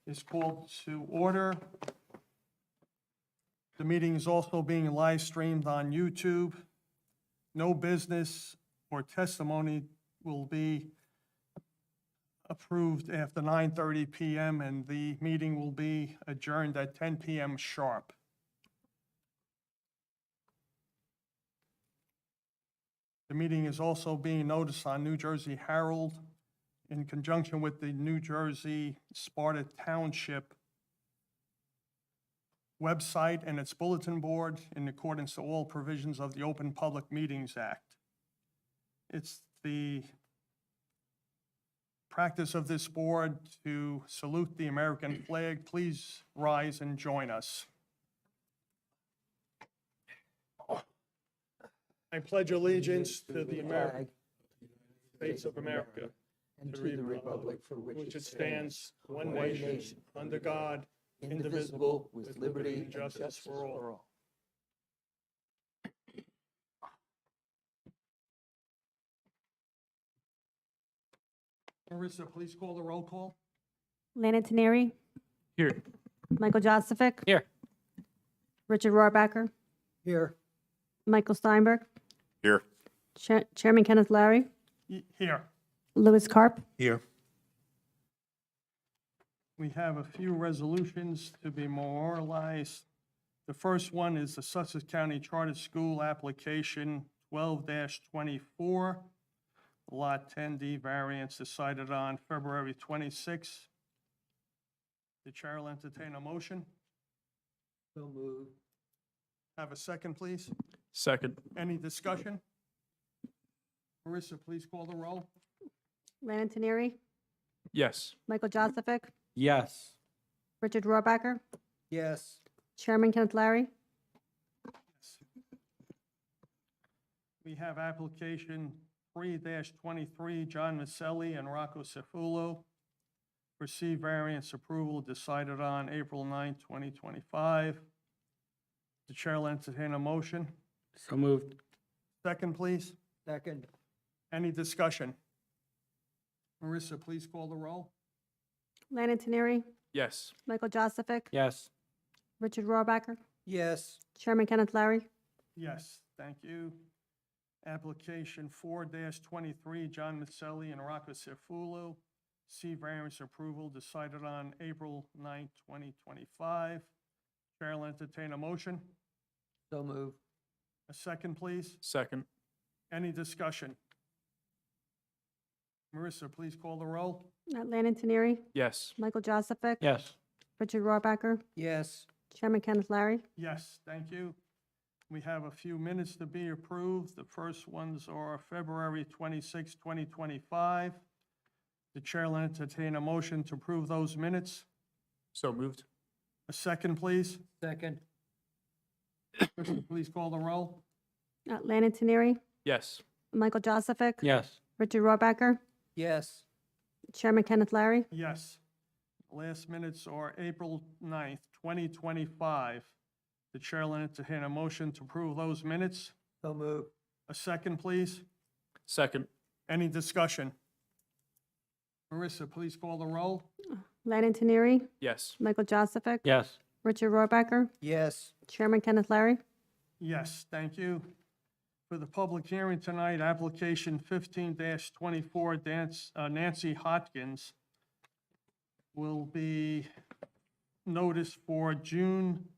is called to order. The meeting is also being live streamed on YouTube. No business or testimony will be approved after 9:30 PM, and the meeting will be adjourned at 10 PM sharp. The meeting is also being noticed on New Jersey Herald in conjunction with the New Jersey Sparta Township website and its bulletin board in accordance to all provisions of the Open Public Meetings Act. It's the practice of this board to salute the American flag. Please rise and join us. I pledge allegiance to the United States of America and to the republic for which it stands, one nation, under God, indivisible, with liberty and justice for all. Marissa, please call the roll call. Lana Teneri, Here. Michael Josephic. Here. Richard Rohrbacher, Here. Michael Steinberg, Here. Chairman Kenneth Larry, Here. Louis Carp. Here. We have a few resolutions to be memorialized. The first one is the Sussex County Charter School application 12-24, Lot 10D variance decided on February 26. The chair will entertain a motion. So moved. Have a second, please. Second. Any discussion? Marissa, please call the roll. Lana Teneri, Yes. Michael Josephic, Yes. Richard Rohrbacher, Yes. Chairman Kenneth Larry, We have application 3-23, John Maselli and Rocco Cefulo. Received variance approval decided on April 9, 2025. The chair will entertain a motion. So moved. Second, please. Second. Any discussion? Marissa, please call the roll. Lana Teneri, Yes. Michael Josephic, Yes. Richard Rohrbacher, Yes. Chairman Kenneth Larry, Yes, thank you. Application 4-23, John Maselli and Rocco Cefulo. C variance approval decided on April 9, 2025. Chair will entertain a motion. So moved. A second, please. Second. Any discussion? Marissa, please call the roll. Lana Teneri, Yes. Michael Josephic, Yes. Richard Rohrbacher, Yes. Chairman Kenneth Larry, Yes, thank you. We have a few minutes to be approved. The first ones are February 26, 2025. The chair will entertain a motion to approve those minutes. So moved. A second, please. Second. Marissa, please call the roll. Lana Teneri, Yes. Michael Josephic, Yes. Richard Rohrbacher, Yes. Chairman Kenneth Larry, Yes. Last minutes are April 9th, 2025. The chair will entertain a motion to approve those minutes. So moved. A second, please. Second. Any discussion? Marissa, please call the roll. Lana Teneri, Yes. Michael Josephic, Yes. Richard Rohrbacher, Yes. Chairman Kenneth Larry, Yes, thank you. For the public hearing tonight, application 15-24, Nancy Hotkins will be noticed for June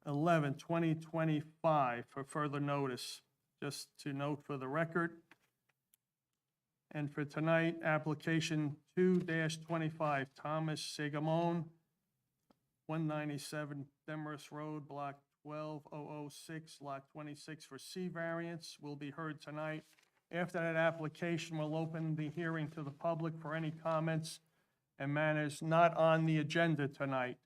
11, 2025 for further notice, just to note for the record. And for tonight, application 2-25, Thomas Segamon, 197 Demarest Road, Block 12006, Lot 26 for C variance will be heard tonight. After that application, we'll open the hearing to the public for any comments and matters not on the agenda tonight.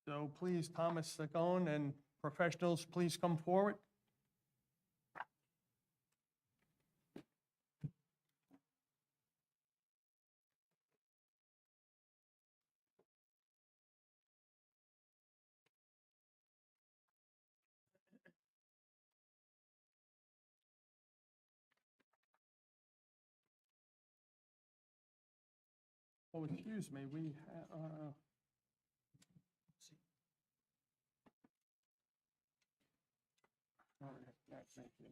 So please, Thomas Segamon and professionals, please come forward. Oh, excuse me, we have, all right, thank you.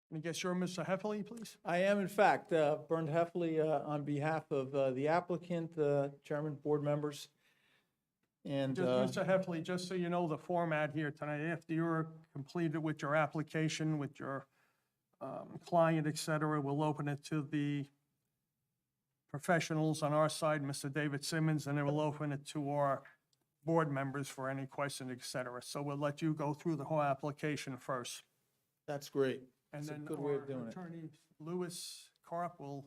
Can I guess you're Mr. Heffley, please? I am, in fact, Bernd Heffley, on behalf of the applicant, chairman, board members, and, Just, Mr. Heffley, just so you know the format here tonight, after you're completed with your application, with your client, et cetera, we'll open it to the professionals on our side, Mr. David Simmons, and then we'll open it to our board members for any questions, et cetera. So we'll let you go through the whole application first. that's great. And It's a then good way of our doing it. attorney, Louis Carp, will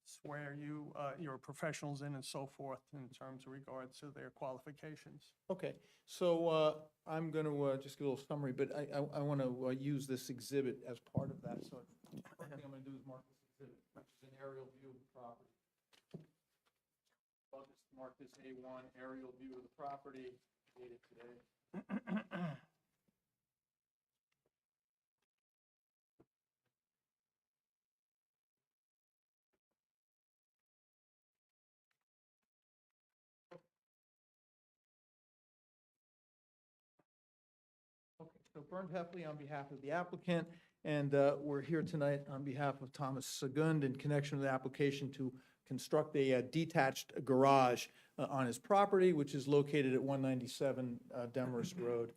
swear you, your professionals in and so forth in terms of regards to their qualifications. Okay, so I'm going to just give a little summary, but I want to use this exhibit as part of that. So the first thing I'm going to do is mark this exhibit, which is an aerial view of the property. I'll just mark this A1 aerial view of the property, dated today. Okay, so Bernd Heffley on behalf of the applicant, and we're here tonight on behalf of Thomas Segund in connection with the application to construct a detached garage on his property, which is located at 197 Demarest Road.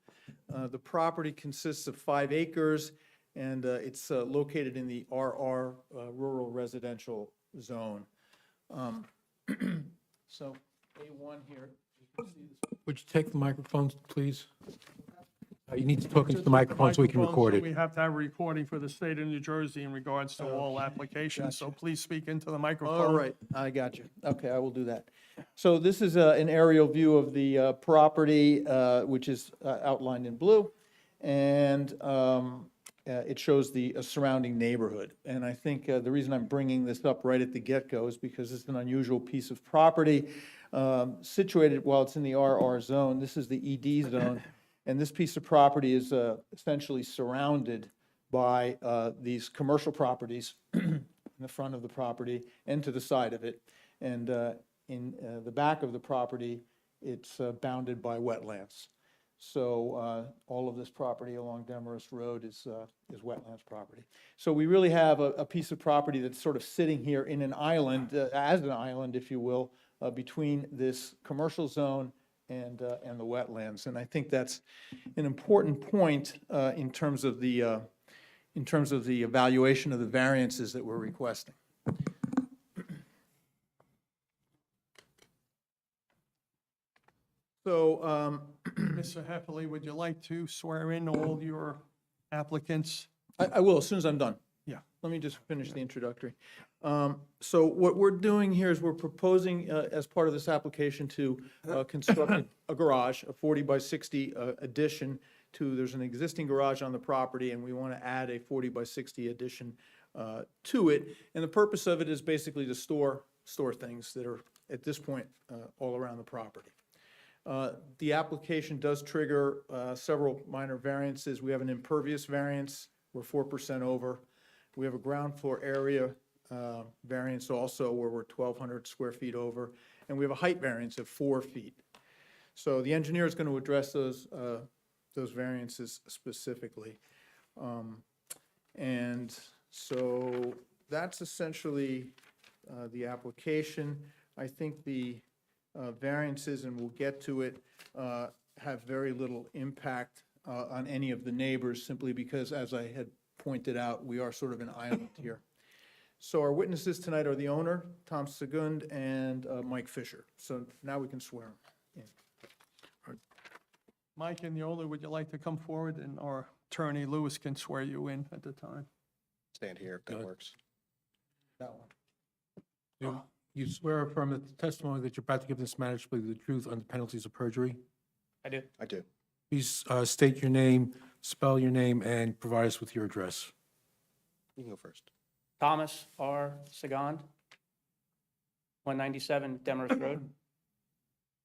The property consists of 5 acres, and it's located in the RR Rural Residential Zone. So A1 here, you can see this. Would you take the microphones, please? You need to talk into the microphone so we can record it. We have to have a recording for the state of New Jersey in regards to all applications, so please speak into the microphone. All right, I got you. Okay, I will do that. So this is an aerial view of the property, which is outlined in blue, and it shows the surrounding neighborhood. And I think the reason I'm bringing this up right at the get-go is because it's an unusual piece of property situated while it's in the RR zone. This is the ED zone. And this piece of property is essentially surrounded by these commercial properties in the front of the property and to the side of it. And in the back of the property, it's bounded by wetlands. So all of this property along Demarest Road is wetlands property. So we really have a piece of property that's sort of sitting here in an island, as an island, if you will, between this commercial zone and the wetlands. And I think that's an important point in terms of the evaluation of the variances that we're requesting. So Mr. Heffley, would you like to swear in all your applicants? I will, as soon as I'm done. Yeah. Let me just finish the introductory. So what we're doing here is we're proposing, as part of this application, to construct a garage, a 40 by 60 addition to, there's an existing garage on the property, and we want to add a 40 by 60 addition to it. And the purpose of it is basically to store things that are, at this point, all around the property. The application does trigger several minor variances. We have an impervious variance, we're 4% over. We have a ground floor area variance also, where we're 1,200 square feet over, and we have a height variance of 4 feet. So the engineer is going to address those variances specifically. And so that's essentially the application. I think the variances, and we'll get to it, have very little impact on any of the neighbors, simply because, as I had pointed out, we are sort of an island here. So our witnesses tonight are the owner, Tom Segund, and Mike Fisher. So now we can swear him in. Mike and the owner, would you like to come forward, and our attorney, Louis, can swear you in at the time? Stand here, if that Good. works. That one. You swear affirm that the testimony that you're about to give this matter shall be the truth under penalties of perjury? I do. I do. Please state your name, spell your name, and provide us with your address. You can go first. Thomas R. Segond, 197 Demarest Road.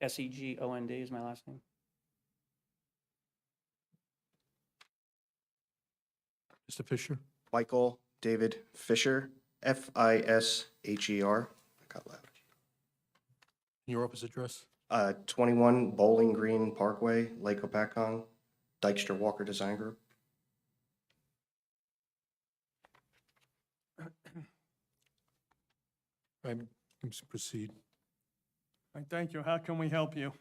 Segond is my last name. Mr. Fisher? Michael David Fisher, Fisher. I got loud. Your office address? 21 Bowling Green Parkway, Lake Hopatcong, Dykstra Walker Design Group. Proceed. All right, thank you. How can we help you?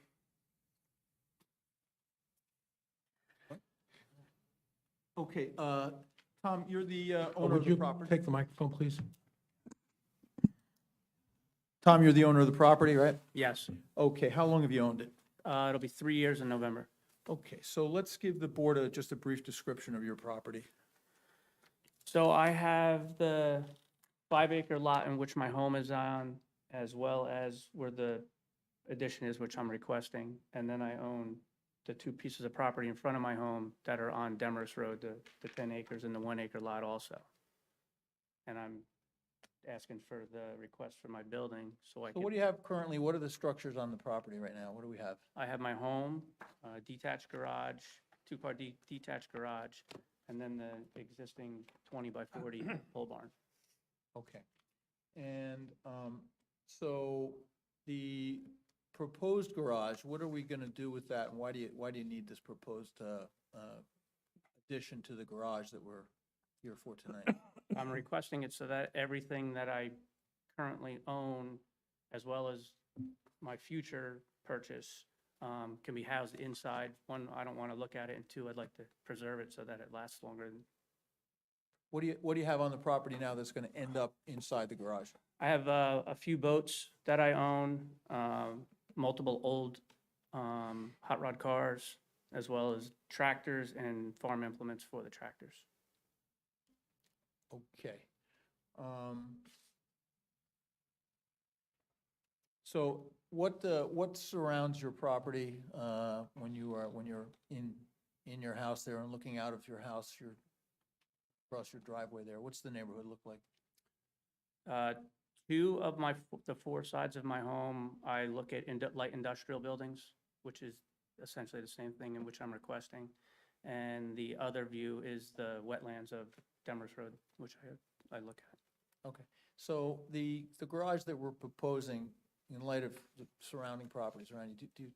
Okay, Tom, you're the Oh, owner of would the you property? take the microphone, please? Tom, you're the owner of the property, right? Yes. Okay, how long have you owned it? It'll be 3 years in November. Okay, so let's give the board just a brief description of your property. So I have the 5-acre lot in which my home is on, as well as where the addition is, which I'm requesting. And then I own the 2 pieces of property in front of my home that are on Demarest Road, the 10 acres and the 1-acre lot also. And I'm asking for the request for my building so I So what do can, you have currently? What are the structures on the property right now? What do we have? I have my home, detached garage, 2-car detached garage, and then the existing 20 by 40 pole barn. Okay. And so the proposed garage, what are we going to do with that? And why do you need this proposed addition to the garage that we're here for tonight? I'm requesting it so that everything that I currently own, as well as my future purchase, can be housed inside. One, I don't want to look at it, and two, I'd like to preserve it so that it lasts longer. What do you have on the property now that's going to end up inside the garage? I have a few boats that I own, multiple old hot rod cars, as well as tractors and farm implements for the tractors. Okay. So what surrounds your property when you're in your house there and looking out of your house, across your driveway there? What's the neighborhood look like? 2 of the 4 sides of my home, I look at light industrial buildings, which is essentially the same thing in which I'm requesting. And the other view is the wetlands of Demarest Road, which I look at. Okay, so the garage that we're proposing, in light of the surrounding properties around you, do you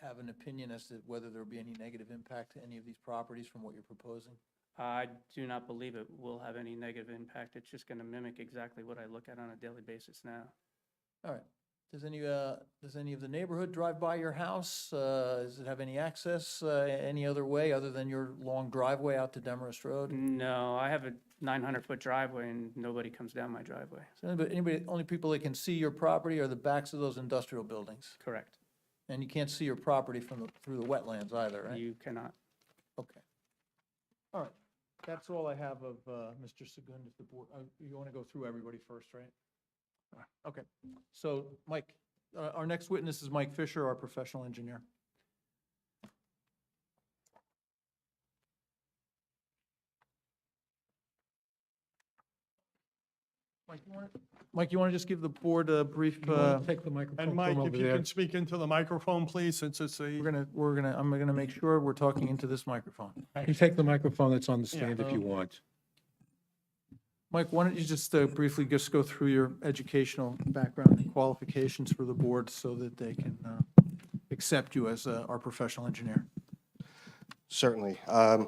have an opinion as to whether there will be any negative impact to any of these properties from what you're proposing? I do not believe it will have any negative impact. It's just going to mimic exactly what I look at on a daily basis now. All right. Does any of the neighborhood drive by your house? Does it have any access any other way other than your long driveway out to Demarest Road? No, I have a 900-foot driveway and nobody comes down my driveway. So only people that can see your property are the backs of those industrial buildings? Correct. And you can't see your property through the wetlands either, right? You cannot. Okay. All right. That's all I have of Mr. Segund. If the board, you want to go through everybody first, right? Okay. So, Mike, our next witness is Mike Fisher, our professional engineer. Mike, you want to just give the board a brief, You wanna Take the microphone And from Mike, over if you there. can speak into the microphone, please, since it's a, I'm gonna make sure we're talking into this microphone. You can take the microphone that's on the stand if you um, want. Mike, why don't you just briefly just go through your educational background and qualifications for the board so that they can accept you as our professional engineer? Certainly. I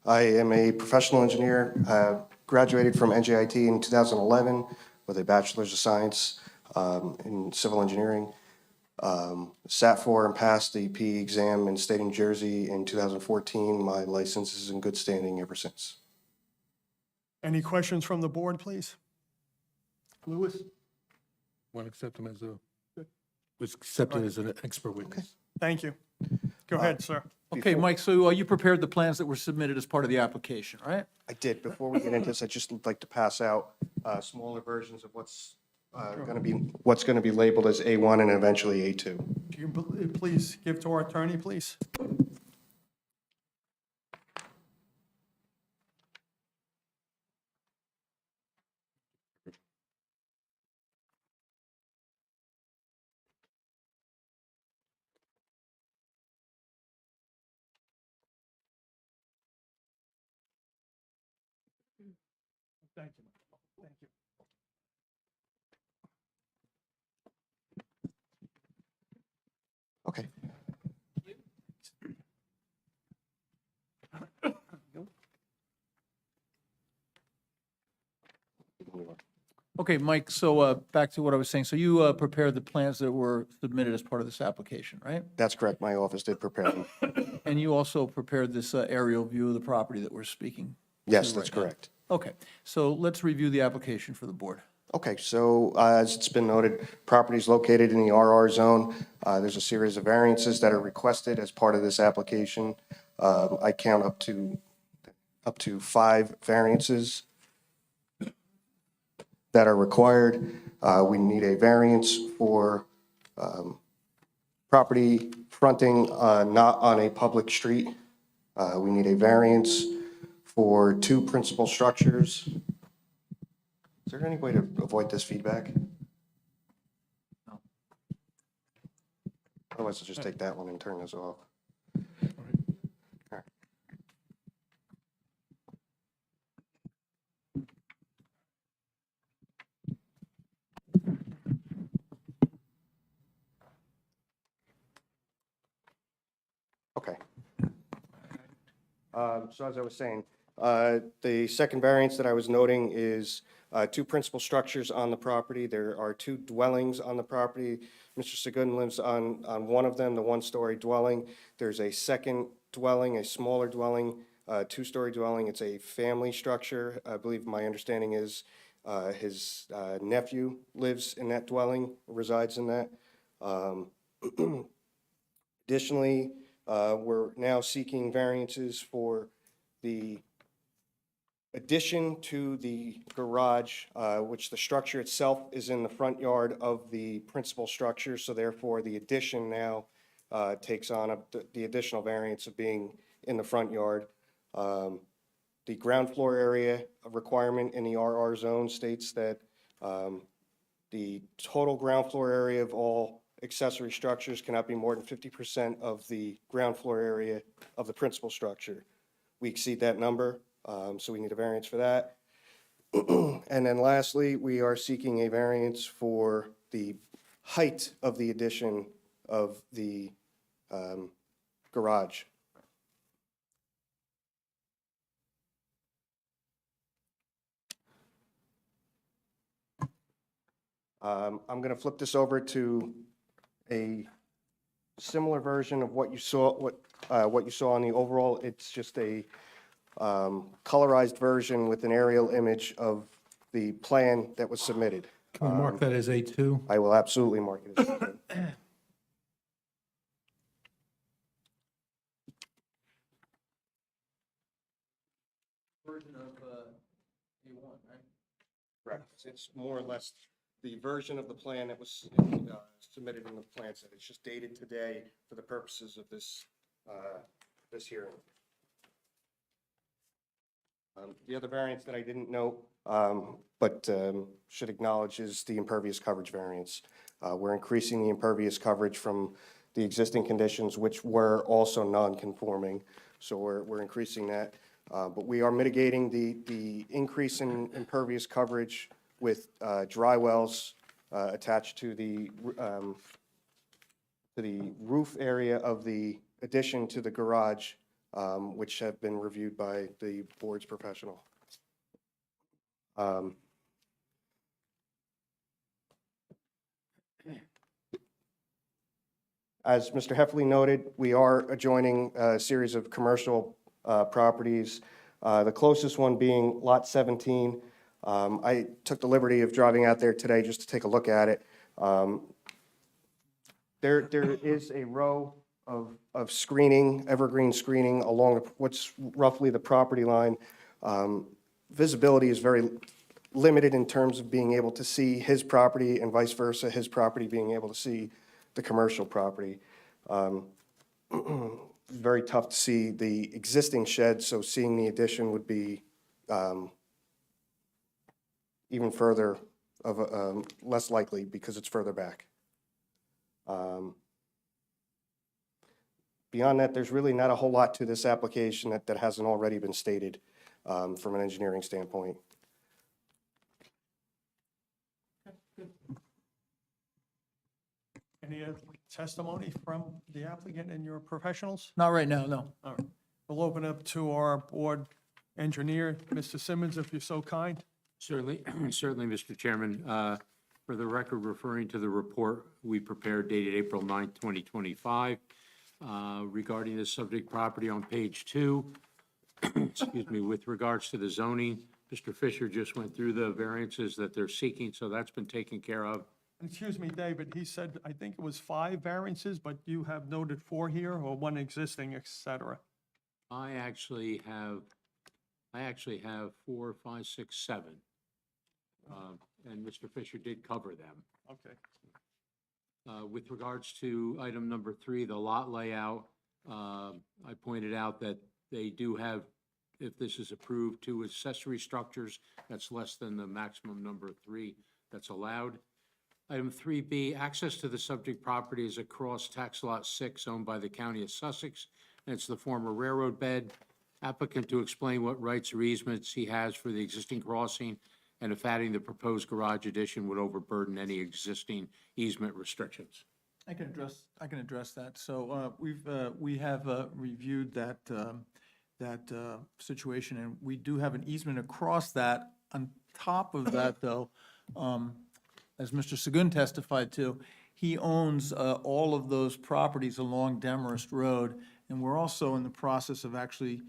am a professional engineer, graduated from NJIT in 2011 with a Bachelor's of Science in Civil Engineering. Sat for and passed the PE exam in the state of New Jersey in 2014. My license is in good standing ever since. any questions from the board, please? Louis? Want to accept him as was accepted as an expert witness. Thank you. Go ahead, sir. Okay, Mike, so you prepared the plans that were submitted as part of the application, right? I did. Before we get into this, I'd just like to pass out smaller versions of what's going to be labeled as A1 and eventually A2. If you can please give to our attorney, please. Thank you. Thank you. Okay. Okay, Mike, so back to what I was saying. So you prepared the plans that were submitted as part of this application, right? That's correct. My office did prepare them. And you also prepared this aerial view of the property that we're speaking Yes, to that's right now? correct. Okay, so let's review the application for the board. Okay, so as it's been noted, property is located in the RR zone. There's a series of variances that are requested as part of this application. I count up to 5 variances that are required. We need a variance for property fronting not on a public street. We need a variance for 2 principal structures. Is there any way to avoid this feedback? No. Otherwise, I'll just take that one and turn this off. Okay. So as I was saying, the second variance that I was noting is 2 principal structures on the property. There are 2 dwellings on the property. Mr. Seguin lives on one of them, the 1-story dwelling. There's a second dwelling, a smaller dwelling, 2-story dwelling. It's a family structure. I believe my understanding is his nephew lives in that dwelling, resides in that. Additionally, we're now seeking variances for the addition to the garage, which the structure itself is in the front yard of the principal structure, so therefore the addition now takes on the additional variance of being in the front yard. The ground floor area requirement in the RR zone states that the total ground floor area of all accessory structures cannot be more than 50% of the ground floor area of the principal structure. We exceed that number, so we need a variance for that. And then lastly, we are seeking a variance for the height of the addition of the garage. I'm going to flip this over to a similar version of what you saw, what you saw on the overall. It's just a colorized version with an aerial image of the plan that was submitted. Can we mark that as A2? I will absolutely mark it as A2. Version of A1, right? Correct. It's more or less the version of the plan that was submitted in the plan set. It's just dated today for the purposes of this, this hearing. The other variance that I didn't note, but should acknowledge is the impervious coverage variance. We're increasing the impervious coverage from the existing conditions, which were also non-conforming, so we're increasing that. But we are mitigating the increase in impervious coverage with dry wells attached to the roof area of the addition to the garage, which have been reviewed by the board's professional. As Mr. Heffley noted, we are adjoining a series of commercial properties, the closest one being Lot 17. I took the liberty of driving out there today just to take a look at it. There is a row of screening, evergreen screening along what's roughly the property line. Visibility is very limited in terms of being able to see his property and vice versa, his property being able to see the commercial property. Very tough to see the existing shed, so seeing the addition would be even further of less likely because it's further back. Beyond that, there's really not a whole lot to this application that hasn't already been stated from an engineering standpoint. Any testimony from the applicant and your professionals? Not right now, no. All right. We'll open up to our board engineer, Mr. Simmons, if you're so kind. Certainly, certainly, Mr. Chairman. For the record, referring to the report we prepared dated April 9th, 2025, regarding the subject property on page 2, excuse me, with regards to the zoning, Mr. Fisher just went through the variances that they're seeking, so that's been taken care of. Excuse me, David, he said, I think it was 5 variances, but you have noted 4 here, or 1 existing, et cetera. I actually have 4, 5, 6, 7. And Mr. Fisher did cover them. Okay. With regards to item number 3, the lot layout, I pointed out that they do have, if this is approved, 2 accessory structures. That's less than the maximum number of 3 that's allowed. Item 3B, access to the subject property is across tax lot 6 owned by the County of Sussex, and it's the former railroad bed. Applicant to explain what rights or easements he has for the existing crossing, and if adding the proposed garage addition would overburden any existing easement restrictions. I can address that. So we have reviewed that situation, and we do have an easement across that. On top of that, though, as Mr. Sagun testified to, he owns all of those properties along Demarest Road, and we're also in the process of actually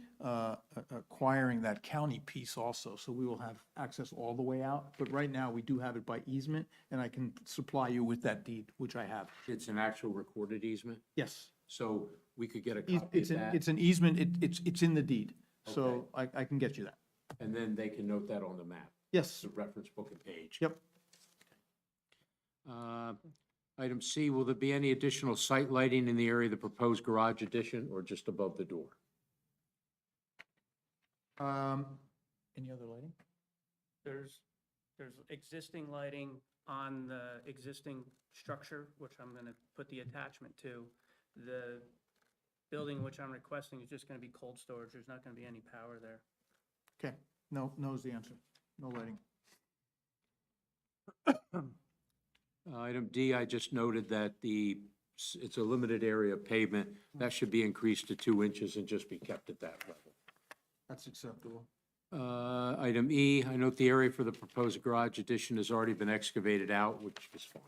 acquiring that county piece also, so we will have access all the way out. But right now, we do have it by easement, and I can supply you with that deed, which I have. It's an actual recorded easement, Yes. so we could get a copy of It's that, an easement, it's in the deed, so I can get you that. and then they can note that on the map, Yes, the reference book and page. yep. Item C, will there be any additional site lighting in the area of the proposed garage addition or just above the door? Any other lighting? There's existing lighting on the existing structure, which I'm gonna put the attachment to. The building which I'm requesting is just gonna be cold storage. There's not gonna be any power there. Okay, no is the answer. No lighting. Item D, I just noted that it's a limited area of pavement. That should be increased to 2 inches and just be kept at that level. That's acceptable. Item E, I note the area for the proposed garage addition has already been excavated out, which is fine.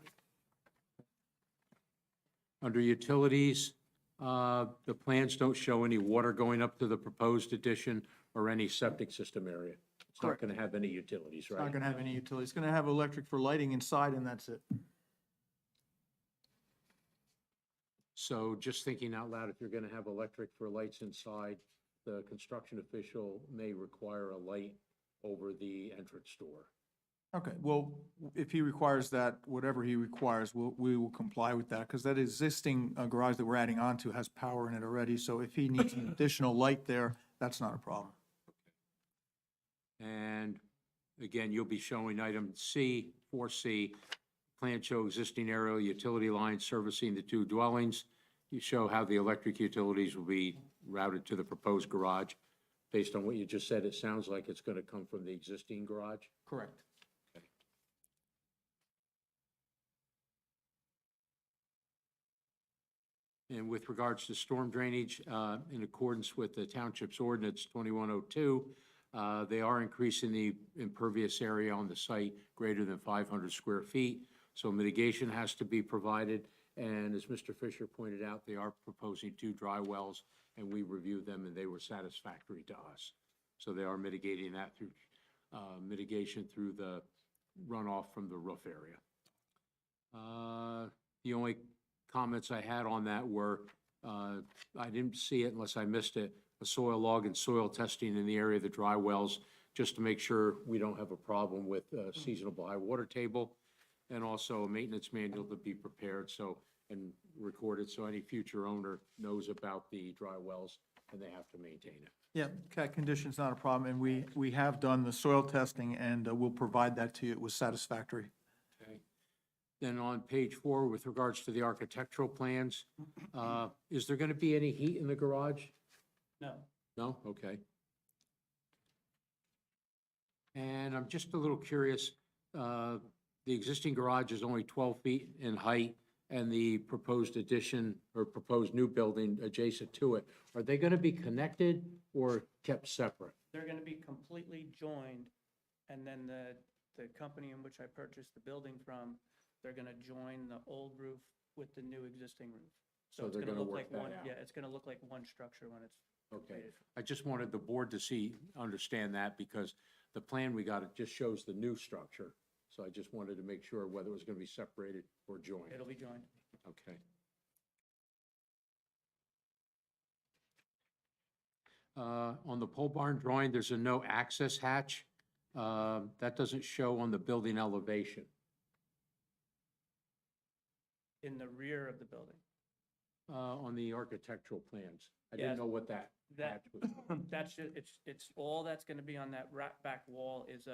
Under utilities, the plans don't show any water going up to the proposed addition or any septic system area. It's not Correct. going to have any utilities, It's not right? gonna have any utilities. It's gonna have electric for lighting inside, and that's it. So just thinking out loud, if you're going to have electric for lights inside, the construction official may require a light over the entrance door. Okay, well, if he requires that, whatever he requires, we will comply with that, because that existing garage that we're adding on to has power in it already, so if he needs an additional light there, that's not a problem. And again, you'll be showing item C, 4C, plan show existing aerial utility lines servicing the 2 dwellings. You show how the electric utilities will be routed to the proposed garage. Based on what you just said, it sounds like it's going to come from the existing garage. Correct. And with regards to storm drainage, in accordance with the township's ordinance 2102, they are increasing the impervious area on the site greater than 500 square feet. So mitigation has to be provided. And as Mr. Fisher pointed out, they are proposing 2 dry wells, and we reviewed them and they were satisfactory to us. So they are mitigating that through mitigation through the runoff from the roof area. The only comments I had on that were, I didn't see it unless I missed it, a soil log and soil testing in the area of the dry wells, just to make sure we don't have a problem with seasonable high water table, and also a maintenance manual to be prepared and recorded, so any future owner knows about the dry wells and they have to maintain it. Yeah, cat condition's not a problem, and we have done the soil testing, and we'll provide that to you. It was satisfactory. Okay. Then on page 4, with regards to the architectural plans, is there going to be any heat in the garage? No. No? Okay. And I'm just a little curious, the existing garage is only 12 feet in height, and the proposed addition or proposed new building adjacent to it, are they going to be connected or kept separate? They're gonna be completely joined, and then the company in which I purchased the building from, they're gonna join the old roof with the new existing roof. So it's they're gonna gonna look work like that one. out. Yeah, it's gonna look like one structure when it's Okay. completed. I just wanted the board to understand that because the plan we got, it just shows the new structure. So I just wanted to make sure whether it was going to be separated or joined. It'll be joined. Okay. On the pole barn drawing, there's a no access hatch. That doesn't show on the building elevation. In the rear of the building. On the architectural plans. I Yes. didn't know what that That, hatch was. that's just, it's all that's gonna be on that back wall is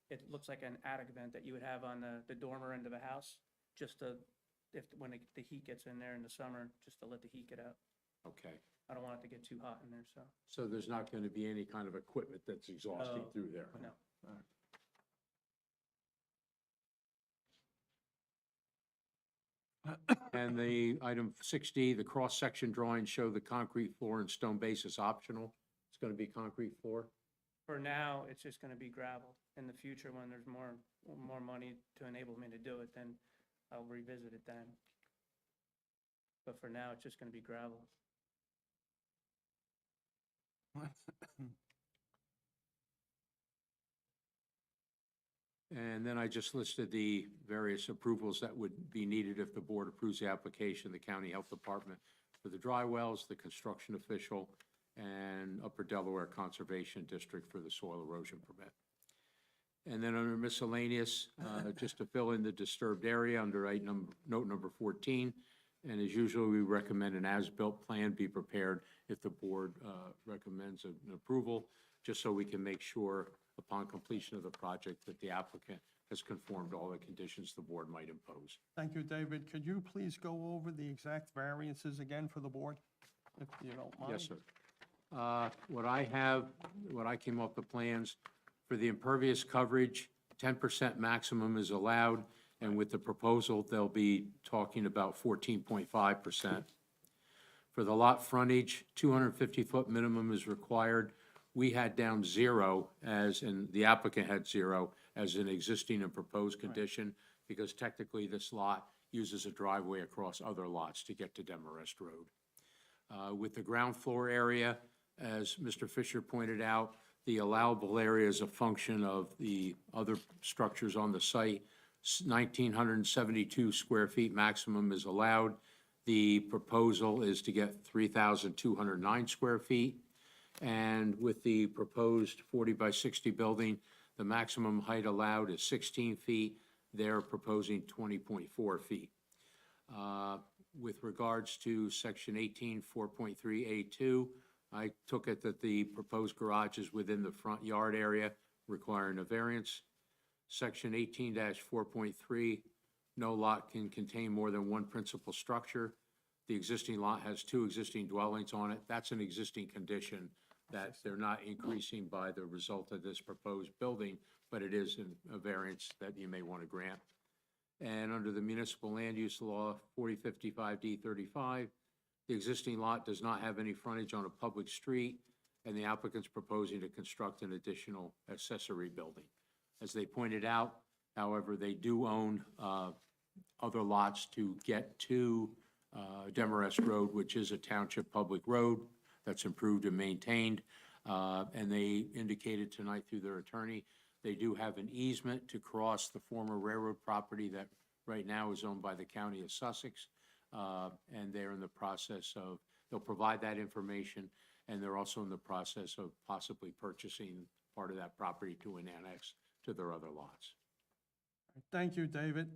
it looks like an attic vent that you would have on the dormer end of a house, just to, when the heat gets in there in the summer, just to let the heat get out. Okay. I don't want it to get too hot in there, so, So there's not going to be any kind of equipment that's exhausting No. through there? no. And the item 6D, the cross-section drawings show the concrete floor and stone base is optional. It's going to be concrete floor? For now, it's just gonna be gravel. In the future, when there's more money to enable me to do it, then I'll revisit it then. But for now, it's just gonna be gravel. And then I just listed the various approvals that would be needed if the board approves the application, the county health department for the dry wells, the construction official, and Upper Delaware Conservation District for the soil erosion permit. And then under miscellaneous, just to fill in the disturbed area under note number 14. And as usual, we recommend an as-built plan be prepared if the board recommends an approval, just so we can make sure upon completion of the project that the applicant has conformed to all the conditions the board might impose. Thank you, David. Could you please go over the exact variances again for the board, if you don't mind? Yes, sir. What I came up with plans, for the impervious coverage, 10% maximum is allowed, and with the proposal, they'll be talking about 14.5%. For the lot frontage, 250-foot minimum is required. We had down 0 and the applicant had 0 as an existing and proposed condition, because technically this lot uses a driveway across other lots to get to Demarest Road. With the ground floor area, as Mr. Fisher pointed out, the allowable area is a function of the other structures on the site. 1,972 square feet maximum is allowed. The proposal is to get 3,209 square feet. And with the proposed 40 by 60 building, the maximum height allowed is 16 feet. They're proposing 20.4 feet. With regards to section 18.4.3A2, I took it that the proposed garage is within the front yard area, requiring a variance. Section 18-4.3, no lot can contain more than one principal structure. The existing lot has 2 existing dwellings on it. That's an existing condition that they're not increasing by the result of this proposed building, but it is a variance that you may want to grant. And under the municipal land use law, 4055D35, the existing lot does not have any frontage on a public street, and the applicant's proposing to construct an additional accessory building. As they pointed out, however, they do own other lots to get to Demarest Road, which is a township public road that's improved and maintained. And they indicated tonight through their attorney, they do have an easement to cross the former railroad property that right now is owned by the county of Sussex. And they're in the process of, they'll provide that information, and they're also in the process of possibly purchasing part of that property to an annex to their other lots. Thank you, David.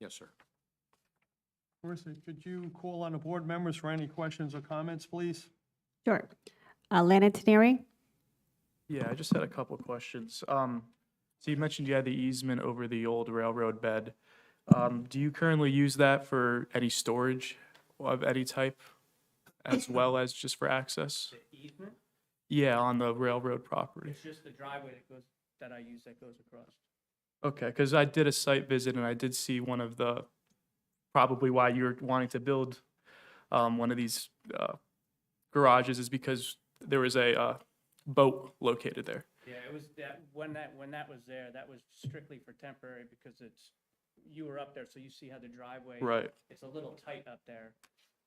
Yes, sir. Marissa, could you call on the board members for any questions or comments, please? Sure. Lana Teneri? Yeah, I just had a couple of questions. So you mentioned you had the easement over the old railroad bed. Do you currently use that for any storage of any type, as well as just for access? The easement, Yeah, on the railroad property. it's just the driveway that I use that goes across. Okay, because I did a site visit and I did see one of the probably why you're wanting to build one of these garages is because there was a boat located there. Yeah, it was that, when that was there, that was strictly for temporary because you were up there, so you see how the driveway. Right. It's a little tight up there,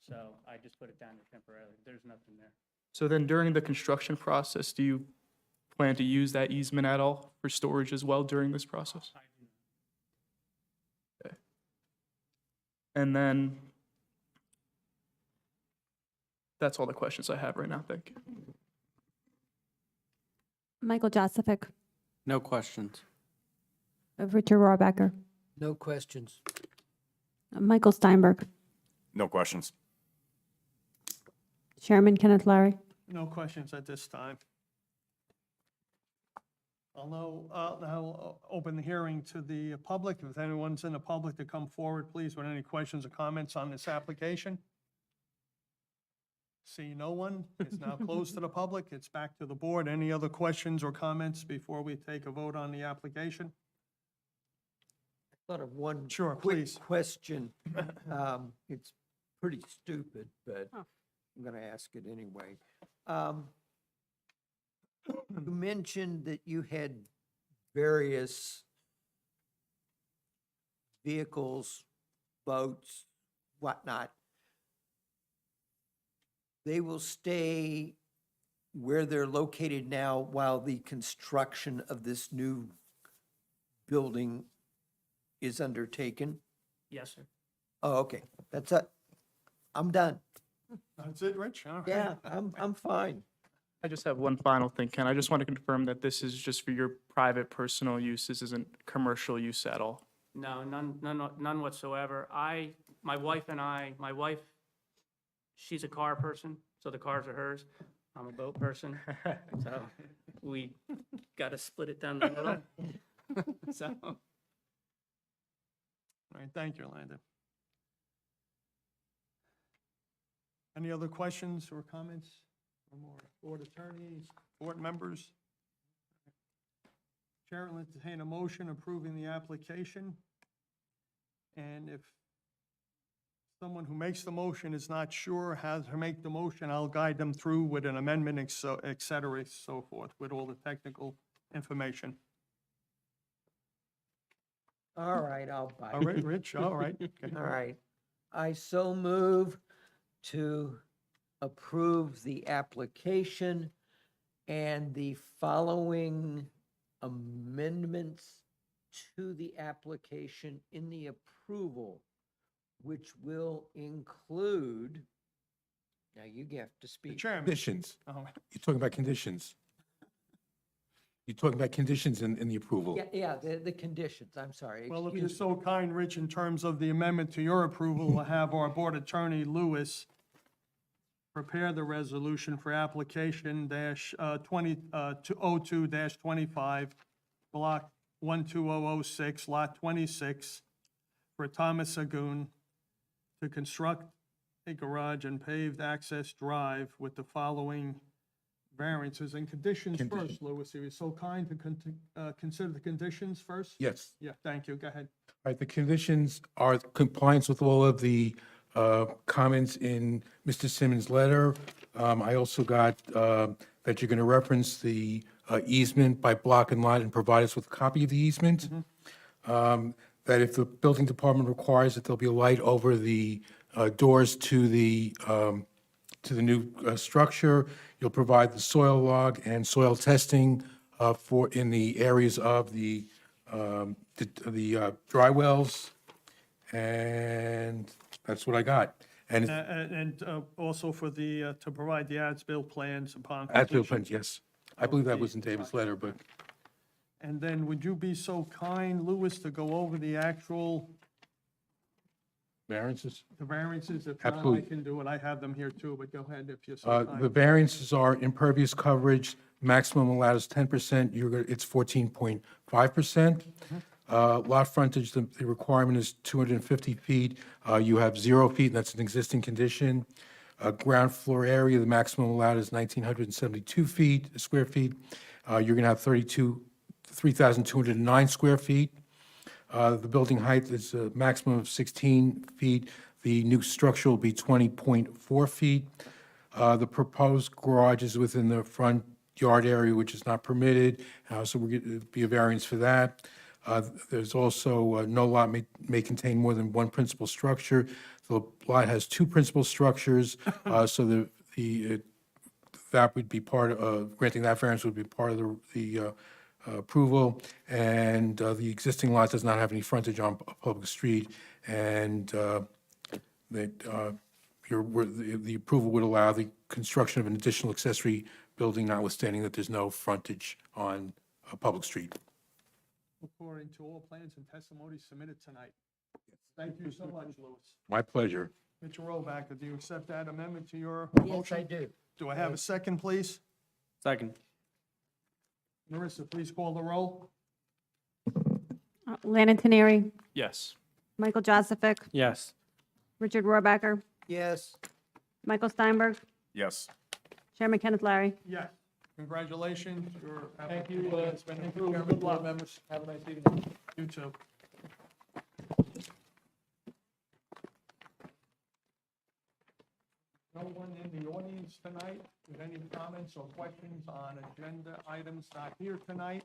so I just put it down there temporarily. There's nothing there. So then during the construction process, do you plan to use that easement at all for storage as well during this process? I do not. And then that's all the questions I have right now. Thank you. Michael Josephic, No questions. Richard Rohrbacher, No questions. Michael Steinberg, No questions. Chairman Kenneth Larry. No questions at this time. I'll now open the hearing to the public. If anyone's in the public to come forward, please, with any questions or comments on this application. See no one. It's now closed to the public. It's back to the board. Any other questions or comments before we take a vote on the application? Thought of one Sure, quick please. question. It's pretty stupid, but I'm going to ask it anyway. You mentioned that you had various vehicles, boats, whatnot. They will stay where they're located now while the construction of this new building is undertaken? Yes, sir. Oh, okay, that's it. I'm done. That's it, Rich? All right. Yeah, I'm fine. I just have one final thing, Ken. I just want to confirm that this is just for your private personal use. This isn't commercial use at all. No, none whatsoever. My wife, she's a car person, so the cars are hers. I'm a boat person, so we got to split it down the middle. So, All right, thank you, Landon. Any other questions or comments from our board attorneys, board members? Chair will entertain a motion approving the application. And if someone who makes the motion is not sure how to make the motion, I'll guide them through with an amendment, et cetera, so forth, with all the technical information. All right, I'll bite. All right, Rich, all right. Okay. All right. I so move to approve the application and the following amendments to the application in the approval, which will include, now you have to The speak. chairman. Conditions. Oh, You're talking about conditions. You're talking about conditions in the approval. Yeah, the conditions, I'm sorry. Well, if you're excuse so kind, Rich, in terms of the amendment to your approval, we'll have our board attorney, Lewis, prepare the resolution for application dash 02-25, block 12006, lot 26, for Thomas Agoon to construct a garage and paved access drive with the following variances and conditions first, Lewis. If you're so kind to consider the conditions first? Yes. Yeah, thank you. Go ahead. All right, the conditions are compliance with all of the comments in Mr. Simmons' letter. I also got that you're going to reference the easement by block and lot and provide us with a copy of the easement. That if the building department requires that there'll be a light over the doors to the new structure, you'll provide the soil log and soil testing in the areas of the dry wells, and that's what I got. And And also for the, to provide the as-built plans upon as-built completion. plans, yes. I believe that was in David's letter, but And then would you be so kind, Louis, to go over the actual, variances? the variances? If not, I Absolutely. can do it. I have them here too, but go ahead if you're so The kind. variances are impervious coverage, maximum allowed is 10%, it's 14.5%. Lot frontage, the requirement is 250 feet, you have 0 feet, and that's an existing condition. Ground floor area, the maximum allowed is 1,972 square feet. You're going to have 3,209 square feet. The building height is a maximum of 16 feet. The new structure will be 20.4 feet. The proposed garage is within the front yard area, which is not permitted, so we're going to be a variance for that. There's also, no lot may contain more than one principal structure. The lot has two principal structures, so that would be part of, granting that variance would be part of the approval. And the existing lot does not have any frontage on a public street, and that the approval would allow the construction of an additional accessory building, notwithstanding that there's no frontage on a public street. According to all plans and testimonies submitted tonight. Thank you so much, Louis. My pleasure. Mr. Robacker, do you accept that amendment to your Yes, motion? I do. Do I have a second, please? Second. Marissa, please call the roll. Landon Teneri, Yes. Michael Joseph, Yes. Richard Rohrbacher, Yes. Michael Steinberg, Yes. Chairman Kenneth Larry. Yes. Congratulations, your Thank you, application has been thank you, approved. Chairman, Good luck. board members. Have a nice evening. You too. No one in the audience tonight with any comments or questions on agenda items not here tonight?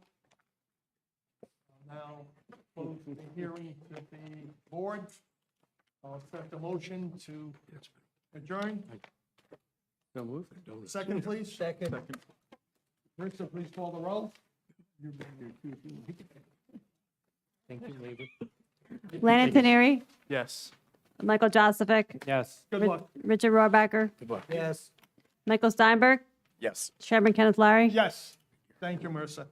I'll now close the hearing to the board. I'll accept the motion to adjourn. So moved. Second, please. Second. Marissa, please call the roll. Thank you, lady. Landon Teneri, Yes. Michael Joseph, Yes. Good luck. Richard Rohrbacher, Good luck. Yes. Michael Steinberg, Yes. Chairman Kenneth Larry. Yes. Thank you, Marissa.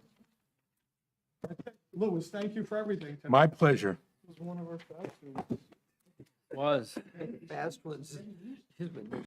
Louis, thank you for everything tonight. My pleasure. This was one of our fastest. Was. Fast ones. His one.